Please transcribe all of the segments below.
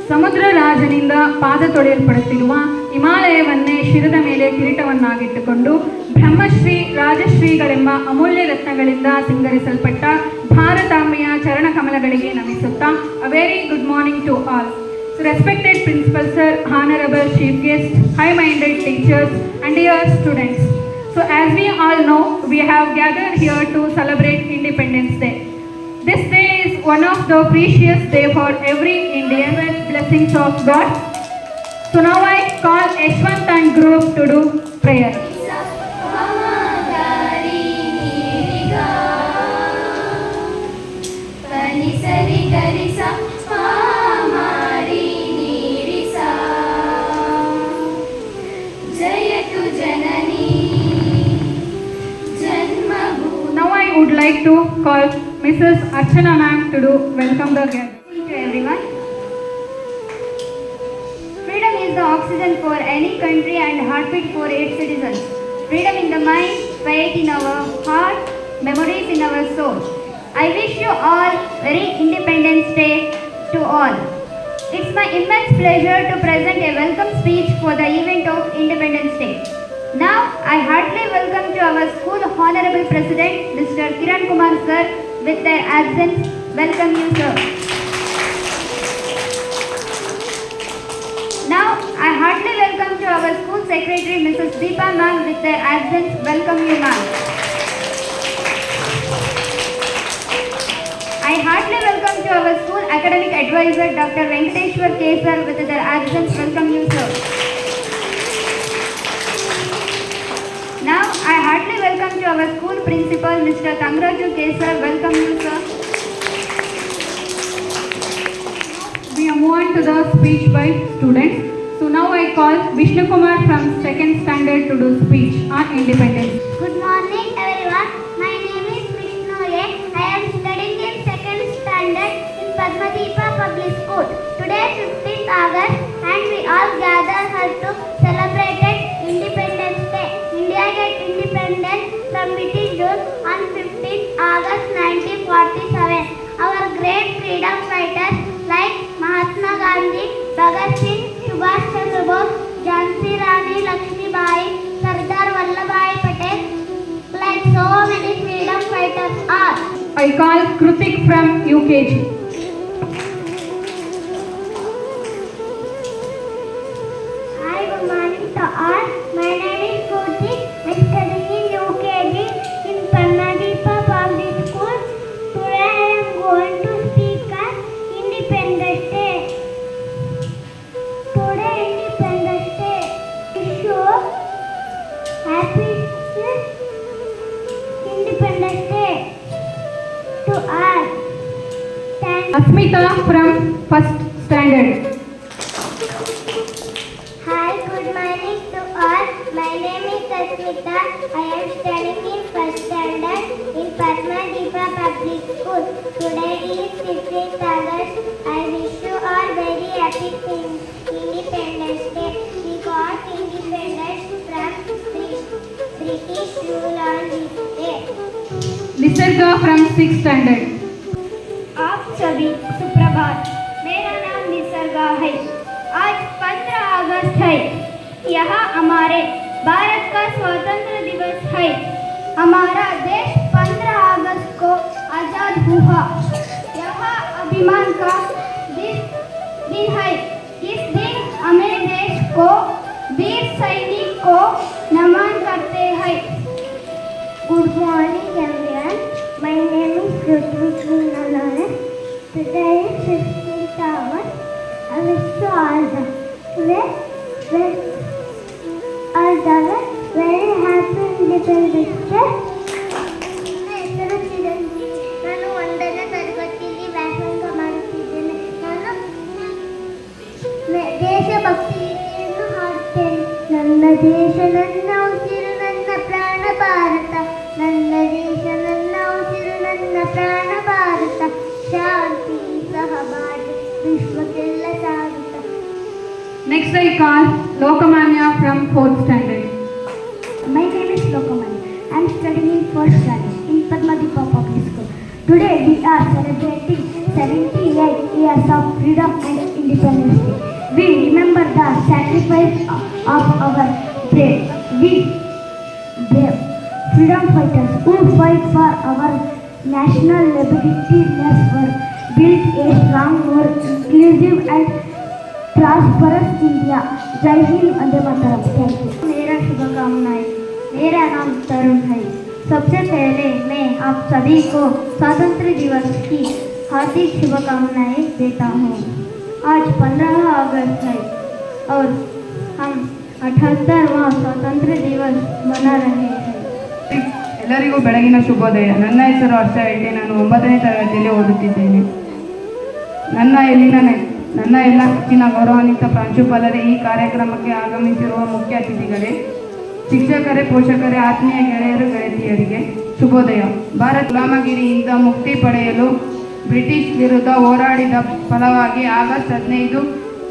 ಸಮುದ್ರ ರಾಜನಿಂದ ಪಾದ ತೊಳೆಯಲ್ಪಡುತ್ತಿರುವ ಹಿಮಾಲಯವನ್ನೇ ಶಿರದ ಮೇಲೆ ಕಿರೀಟವನ್ನಾಗಿಟ್ಟುಕೊಂಡು ಬ್ರಹ್ಮಶ್ರೀ ರಾಜಶ್ರೀಗಳೆಂಬ ಅಮೂಲ್ಯ ರತ್ನಗಳಿಂದ ಸಿಂಗರಿಸಲ್ಪಟ್ಟ ಭಾರತಾಂಬೆಯ ಚರಣಕಮಲಗಳಿಗೆ ನಮಿಸುತ್ತಾ a very good morning to all. So respected principal sir, honorable chief guest, high-minded teachers and dear students. So as we all know, we have gathered here to celebrate Independence Day. This day is one of the precious day for every Indian with blessings of God. So now I call Yashwant and group to do prayer. Now I would like to call Mrs. Archana ma'am to do welcome the guest. To everyone. Freedom is the oxygen for any country and heartbeat for its citizens. Freedom in the mind, faith in our heart, memories in our soul. I wish you all very Independence Day to all. It's my immense pleasure to present a welcome speech for the event of Independence Day. Now, I heartily welcome to our school Honorable President, Mr. Kiran Kumar sir, with their absence. Welcome you, sir. Now, I heartily welcome to our school secretary, Mrs. Deepa ma'am, with their absence. Welcome you, ma'am. I heartily welcome to our school academic advisor, Dr. Venkateshwar K. sir, with their absence. Welcome you, sir. Now, I heartily welcome to our school principal, Mr. Kangraju K. sir. Welcome you, sir. We move on to the speech by students. So now I call Vishnu Kumar from 2nd standard to do speech on independence. Good morning, everyone. My name is Vishnu A. I am studying in 2nd standard in Padmadeepa Public School. Today, 15th August, and we all gather here to celebrate Independence Day. India get independence from British rule on 15th August 1947. Our great freedom fighters like Mahatma Gandhi, Bhagat Singh, Subhash Chandra Bose, Jhansi Rani Lakshmibai, Sardar Vallabhbhai Patel, like so many freedom fighters are. I call Krutik from UKG. Hi, good morning to all. My name is Krutik. I am studying in UKG in Padmadeepa Public School. Today I am going to speak on Independence Day. Today Independence Day is show happy Independence Day to all. Thank you. Asmita from 1st standard. Hi, good morning to all. My name is Asmita. I am studying in 1st standard in Padmadeepa Public School. Today is 15th August. I wish you all very happy Independence Day. We got independence from British rule on this day. Nisarga from 6th standard. आप सभी सुप्रभात. मेरा नाम निसर्गा है. आज 15 अगस्त है. यह हमारे भारत का स्वतंत्र दिवस है. हमारा देश 15 अगस्त को आजाद हुआ. यह अभिमान का दिन है. इस दिन हमें देश को वीर सैनिक को नमन करते हैं. Good morning everyone. My name is Rutuvi Nalane. Today is 15th August. I wish you all the very happy Independence Day. ನನ್ನ ಹೆಸರು ಚಿರಂಜಿ. ನಾನು 1ನೇ ತರಗತಿಯಲ್ಲಿ ವ್ಯಾಸಂಗ ಮಾಡುತ್ತಿದ್ದೇನೆ. ನಾನು ದೇಶಭಕ್ತಿ ಗೀತೆಯನ್ನು ಹಾಡುತ್ತೇನೆ. ನನ್ನ ದೇಶ ನನ್ನ ಉಸಿರು ನನ್ನ ಪ್ರಾಣ ಭಾರತ. ನನ್ನ ದೇಶ ನನ್ನ ಉಸಿರು ನನ್ನ ಪ್ರಾಣ ಭಾರತ. ಶಾಂತಿ ಸಹಬಾಳ್ವೆ ವಿಶ್ವಕ್ಕೆಲ್ಲ ಸಾಗುತ್ತ. Next I call Lokamanya from 4th standard. My name is Lokamanya. I am studying in 1st standard in Padmadeepa Public School. Today we are celebrating 78 years of freedom and Independence Day. We remember the sacrifice of our brave freedom fighters who fight for our national liberty were built a strong, more inclusive and prosperous India. जय हिंद, वंदे मातरम। Thank you. मेरा शुभकामनाएं। मेरा नाम तरुण है। सबसे पहले मैं आप सभी को स्वतंत्र दिवस की हार्दिक शुभकामनाएं देता हूँ। आज 15 अगस्त है और हम 78वां स्वतंत्र दिवस मना रहे हैं। ಎಲ್ಲರಿಗೂ ಬೆಳಗಿನ ಶುಭೋದಯ। ನನ್ನ ಹೆಸರು ಹರ್ಷ ಹೆಗ್ಡೆ, ನಾನು 9ನೇ ತರಗತಿಯಲ್ಲಿ ಓದುತ್ತಿದ್ದೇನೆ। ನನ್ನ ಎಲ್ಲ ಹೆಚ್ಚಿನ ಗೌರವಾನ್ವಿತ ಪ್ರಾಂಶುಪಾಲರೇ, ಈ ಕಾರ್ಯಕ್ರಮಕ್ಕೆ ಆಗಮಿಸಿರುವ ಮುಖ್ಯ ಅತಿಥಿಗಳೇ, ಶಿಕ್ಷಕರೇ, ಪೋಷಕರೇ, ಆತ್ಮೀಯ ಗೆಳೆಯರು, ಗೆಳತಿಯರಿಗೆ ಶುಭೋದಯ। ಭಾರತ ಗುಲಾಮಗಿರಿಯಿಂದ ಮುಕ್ತಿ ಪಡೆಯಲು ಬ್ರಿಟಿಷ್ ವಿರುದ್ಧ ಹೋರಾಡಿದ ಫಲವಾಗಿ ಆಗಸ್ಟ್ 15,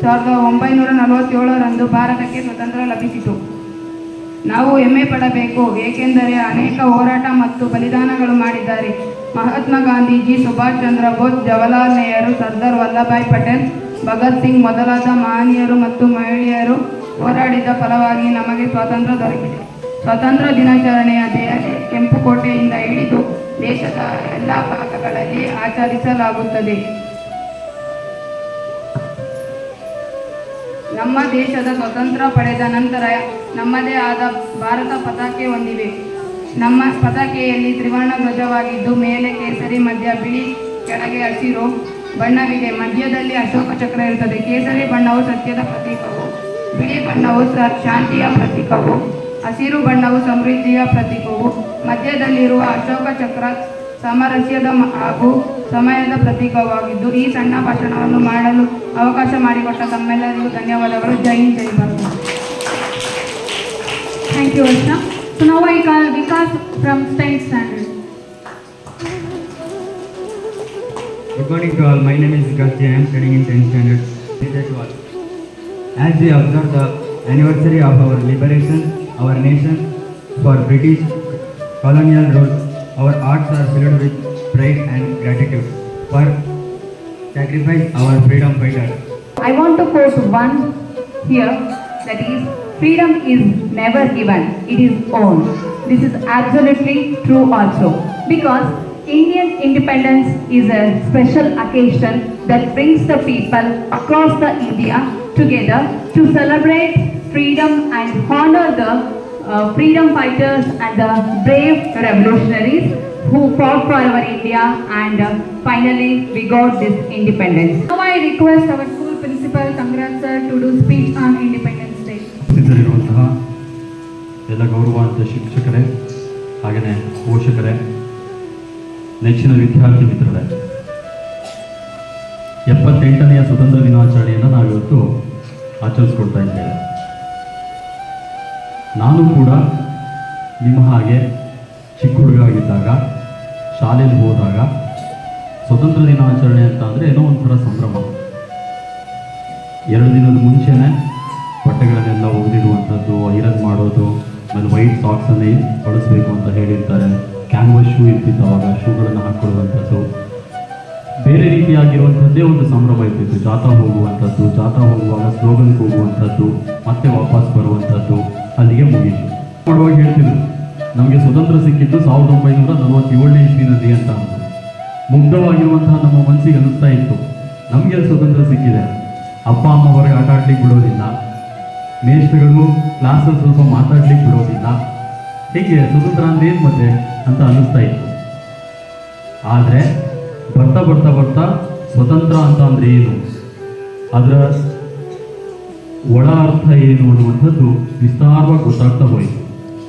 1947ರಂದು ಭಾರತಕ್ಕೆ ಸ್ವಾತಂತ್ರ್ಯ ಲಭಿಸಿತು। ನಾವು ಹೆಮ್ಮೆ ಪಡಬೇಕು, ಏಕೆಂದರೆ ಅನೇಕ ಹೋರಾಟ ಮತ್ತು ಬಲಿದಾನಗಳು ಮಾಡಿದ್ದಾರೆ। ಮಹಾತ್ಮ ಗಾಂಧೀಜಿ, ಸುಭಾಷ್ ಚಂದ್ರ ಬೋಸ್, ಜವಾಹರ್ಲಾಲ್ ನೆಹರು, ಸರ್ದಾರ್ ವಲ್ಲಭಭಾಯ್ ಪಟೇಲ್, ಭಗತ್ ಸಿಂಗ್ ಮೊದಲಾದ ಮಹನೀಯರು ಮತ್ತು ಮಹಿಳೆಯರು ಹೋರಾಡಿದ ಫಲವಾಗಿ ನಮಗೆ ಸ್ವಾತಂತ್ರ್ಯ ದೊರಕಿದೆ। ಸ್ವಾತಂತ್ರ್ಯ ದಿನಾಚರಣೆಯ ಕೆಂಪುಕೋಟೆಯಿಂದ ಹಿಡಿದು ದೇಶದ ಎಲ್ಲ ಭಾಗಗಳಲ್ಲಿ ಆಚರಿಸಲಾಗುತ್ತದೆ। ನಮ್ಮ ದೇಶದ ಸ್ವಾತಂತ್ರ್ಯ ಪಡೆದ ನಂತರ ನಮ್ಮದೇ ಆದ ಭಾರತ ಪತಾಕೆ ಹೊಂದಿವೆ। ನಮ್ಮ ಪತಾಕೆಯಲ್ಲಿ ತ್ರಿವರ್ಣ ಧ್ವಜವಾಗಿದ್ದು, ಮೇಲೆ ಕೇಸರಿ, ಮಧ್ಯ ಬಿಳಿ, ಕೆಳಗೆ ಹಸಿರು ಬಣ್ಣವಿದೆ। ಮಧ್ಯದಲ್ಲಿ ಅಶೋಕ ಚಕ್ರ ಇರುತ್ತದೆ। ಕೇಸರಿ ಬಣ್ಣವು ಸತ್ಯದ ಪ್ರತೀಕವು, ಬಿಳಿ ಬಣ್ಣವು ಶಾಂತಿಯ ಪ್ರತೀಕವು, ಹಸಿರು ಬಣ್ಣವು ಸಮೃದ್ಧಿಯ ಪ್ರತೀಕವು, ಮಧ್ಯದಲ್ಲಿರುವ ಅಶೋಕ ಚಕ್ರ ಸಾಮರಸ್ಯದ ಹಾಗೂ ಸಮಯದ ಪ್ರತೀಕವಾಗಿದ್ದು, ಈ ಸಣ್ಣ ಭಾಷಣವನ್ನು ಮಾಡಲು ಅವಕಾಶ ಮಾಡಿಕೊಟ್ಟ ತಮ್ಮೆಲ್ಲರಿಗೂ ಧನ್ಯವಾದಗಳು। ಜೈ ಹಿಂದ್, ಜೈ ಭಾರತ। ಥ್ಯಾಂಕ್ ಯು ವರ್ಷ। So now I call Vikas from 10th standard. Good morning to all. My name is Vikas J. I am studying in 10th standard. As we observe the anniversary of our liberation, our nation for British colonial rule, our hearts are filled with pride and gratitude for sacrifice our freedom fighters. I want to quote one here, that is, freedom is never given, it is owned. This is absolutely true also, because Indian independence is a special occasion that brings the people across the India together to celebrate freedom and honor the freedom fighters and the brave revolutionaries who fought for our India, and finally we got this independence. Now I request our school principal Tangraj sir to do speech on Independence Day. ಸಿದ್ಧರಿರುವಂತಹ ಎಲ್ಲ ಗೌರವಾನ್ವಿತ ಶಿಕ್ಷಕರೇ, ಹಾಗೆಯೇ ಪೋಷಕರೇ, ನೆಚ್ಚಿನ ವಿದ್ಯಾರ್ಥಿ ಮಿತ್ರರೇ, 78ನೆಯ ಸ್ವತಂತ್ರ ದಿನಾಚರಣೆಯನ್ನು ನಾವಿವತ್ತು ಆಚರಿಸ್ಕೊಳ್ತಾ ಇದ್ದೇವೆ। ನಾನು ಕೂಡ ನಿಮ್ಮ ಹಾಗೆ ಚಿಕ್ಕ ಹುಡುಗ ಆಗಿದ್ದಾಗ ಶಾಲೆಯಲ್ಲಿ ಹೋದಾಗ ಸ್ವತಂತ್ರ ದಿನಾಚರಣೆ ಅಂತ ಅಂದರೆ ಏನೋ ಒಂಥರ ಸಂಭ್ರಮ। 2 ದಿನದ ಮುಂಚೆನೇ ಬಟ್ಟೆಗಳನ್ನೆಲ್ಲ ಒಗೆದಿಡುವಂಥದ್ದು, ಐರನ್ ಮಾಡೋದು, ಆಮೇಲೆ ವೈಟ್ ಸಾಕ್ಸನ್ನೇ ಬಳಸಬೇಕು ಅಂತ ಹೇಳಿರ್ತಾರೆ। ಕ್ಯಾನ್ವಸ್ ಶೂ ಇರ್ತಿತ್ತು, ಅವಾಗ ಶೂಗಳನ್ನು ಹಾಕ್ಕೊಳ್ಳುವಂಥದ್ದು, ಬೇರೆ ರೀತಿಯಾಗಿರುವಂಥದ್ದೇ ಒಂದು ಸಂಭ್ರಮ ಇರ್ತಿತ್ತು। ಜಾಥಾ ಹೋಗುವಂಥದ್ದು, ಜಾಥಾ ಹೋಗುವಾಗ ಸ್ಲೋಗನ್ಗೆ ಹೋಗುವಂಥದ್ದು, ಮತ್ತೆ ವಾಪಸ್ ಬರುವಂಥದ್ದು, ಅಲ್ಲಿಗೆ ಮುಗೀತು। ಮಾಡುವಾಗ ಹೇಳ್ತಿದ್ರು, ನಮಗೆ ಸ್ವತಂತ್ರ ಸಿಕ್ಕಿದ್ದು 1947ನೇ ಇಸ್ವಿನಲ್ಲಿ ಅಂತ ಅಂದು ಮುಗ್ಧವಾಗಿರುವಂತಹ ನಮ್ಮ ಮನಸ್ಸಿಗೆ ಅನ್ನಿಸ್ತಾ ಇತ್ತು, ನಮಗೆ ಸ್ವತಂತ್ರ ಸಿಕ್ಕಿದೆ, ಅಪ್ಪ ಅಮ್ಮ ಹೊರಗೆ ಆಟ ಆಡ್ಲಿಕ್ಕೆ ಬಿಡೋದಿಲ್ಲ, ಮೇಷ್ಟ್ರುಗಳು ಕ್ಲಾಸಲ್ಲಿ ಸ್ವಲ್ಪ ಮಾತಾಡ್ಲಿಕ್ಕೆ ಬಿಡೋದಿಲ್ಲ, ಹೀಗೆ ಸ್ವತಂತ್ರ ಅಂದ್ರೆ ಏನು ಮತ್ತೆ ಅಂತ ಅನ್ನಿಸ್ತಾ ಇತ್ತು। ಆದರೆ ಬರ್ತಾ ಬರ್ತಾ ಬರ್ತಾ ಸ್ವತಂತ್ರ ಅಂತ ಅಂದರೆ ಏನು, ಅದರ ಒಳ ಅರ್ಥ ಏನು ಅನ್ನುವಂಥದ್ದು ವಿಸ್ತಾರವಾಗಿ ಗೊತ್ತಾಗ್ತಾ ಹೋಯಿತು।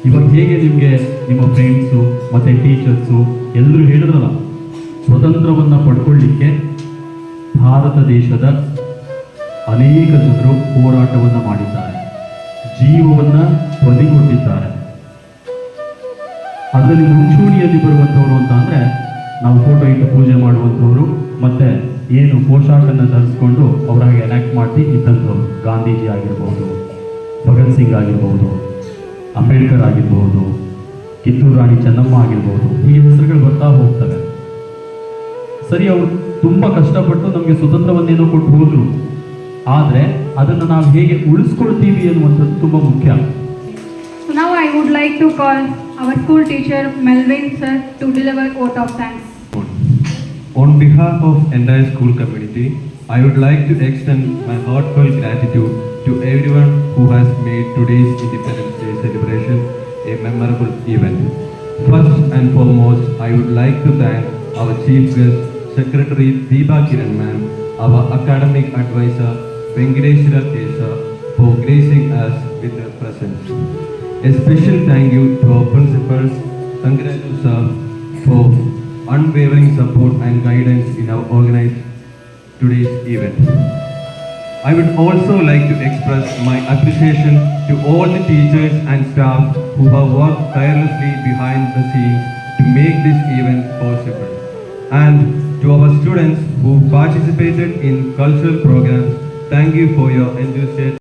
ಇವಾಗ ಹೇಗೆ ನಿಮಗೆ ನಿಮ್ಮ ಫ್ರೆಂಡ್ಸು ಮತ್ತು ಟೀಚರ್ಸು ಎಲ್ಲರೂ ಹೇಳಿದ್ರಲ್ಲ, ಸ್ವತಂತ್ರವನ್ನು ಪಡ್ಕೊಳ್ಳಿಕ್ಕೆ ಭಾರತ ದೇಶದ ಅನೇಕ ಜನರು ಹೋರಾಟವನ್ನು ಮಾಡಿದ್ದಾರೆ, ಜೀವವನ್ನು ಬದಿಗೊಟ್ಟಿದ್ದಾರೆ। ಅದರಲ್ಲಿ ಮುಂಚೂಣಿಯಲ್ಲಿ ಬರುವಂಥವ್ರು ಅಂತ ಅಂದರೆ ನಾವು ಫೋಟೋ ಇಟ್ಟು ಪೂಜೆ ಮಾಡುವಂಥವ್ರು, ಮತ್ತು ಏನು ಪೋಷಾಕನ್ನು ಧರಿಸ್ಕೊಂಡು ಅವರಾಗಿ ಎನಾಕ್ಟ್ ಮಾಡಿ ಇದ್ದಂಥವ್ರು, ಗಾಂಧೀಜಿ ಆಗಿರ್ಬೋದು, ಭಗತ್ ಸಿಂಗ್ ಆಗಿರ್ಬೋದು, ಅಂಬೇಡ್ಕರ್ ಆಗಿರ್ಬೋದು, ಕಿತ್ತೂರು ರಾಣಿ ಚೆನ್ನಮ್ಮ ಆಗಿರ್ಬೋದು, ಈ ಹೆಸರುಗಳು ಬರ್ತಾ ಹೋಗ್ತವೆ। ಸರಿ, ಅವರು ತುಂಬ ಕಷ್ಟಪಟ್ಟು ನಮಗೆ ಸ್ವತಂತ್ರವನ್ನೇನೋ ಕೊಟ್ಟು ಹೋದರು, ಆದರೆ ಅದನ್ನು ನಾವು ಹೇಗೆ ಉಳಿಸ್ಕೊಳ್ತೀವಿ ಅನ್ನುವಂಥದ್ದು ತುಂಬ ಮುಖ್ಯ. So now I would like to call our school teacher Melvin sir to deliver vote of thanks. On behalf of entire school community, I would like to extend my heartfelt gratitude to everyone who has made today's Independence Day celebration a memorable event. First and foremost, I would like to thank our chief guest, Secretary Deepa Kiran ma'am, our academic advisor Venkateshwara Kesa, for gracing us with their presence. A special thank you to our principals, Sangraju sir, for unwavering support and guidance in our organized today's event. I would also like to express my appreciation to all the teachers and staff who have worked tirelessly behind the scenes to make this event possible. And to our students who participated in cultural programs, thank you for your enthusiasm.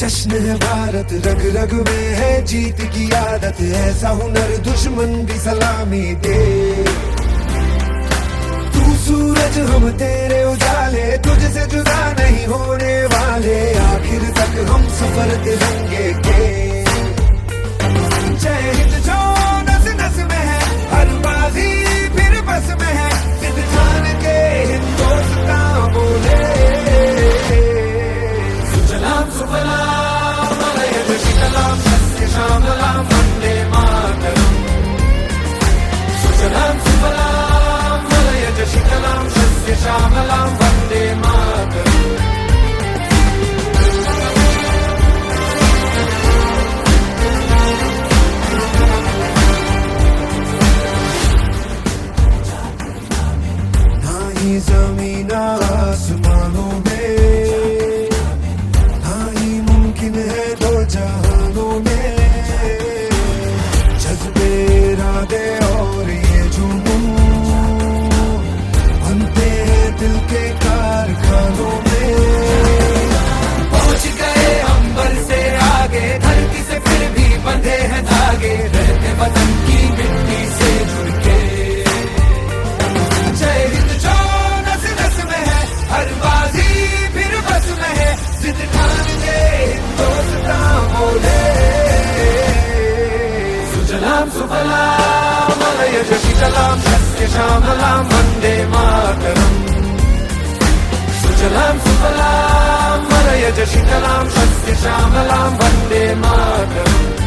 जश्न है भारत, रग रग में है जीत की आदत, ऐसा हुनर दुश्मन भी सलामी दे। तू सूरज हम तेरे उजाले, तुझसे जुदा नहीं होने वाले, आखिर तक हम सफर तिरंगे के। जय हिंद जो नस नस में है, हर बाजी फिर बस में है, जिद जान के हिंदुस्तान बोले। सुजलाम सुफलाम मलयज शीतलाम सस्य श्यामलाम वंदे मातरम। सुजलाम सुफलाम मलयज शीतलाम सस्य श्यामलाम वंदे मातरम। ना ही जमीन आसमानों में, है दो जहानों में, जज्बे इरादे और ये जुनून बनते हैं दिल के कारखानों में। पहुंच गए अंबर से आगे, धरती से फिर भी बंधे हैं धागे, रहते वतन की मिट्टी से जुड़ के। जय हिंद जो नस नस में है, हर बाजी फिर बस में है, जिद ठान दे हिंदुस्तान बोले। सुजलाम सुफलाम मलयज शीतलाम सस्य श्यामलाम वंदे मातरम। सुजलाम सुफलाम मलयज शीतलाम सस्य श्यामलाम वंदे मातरम।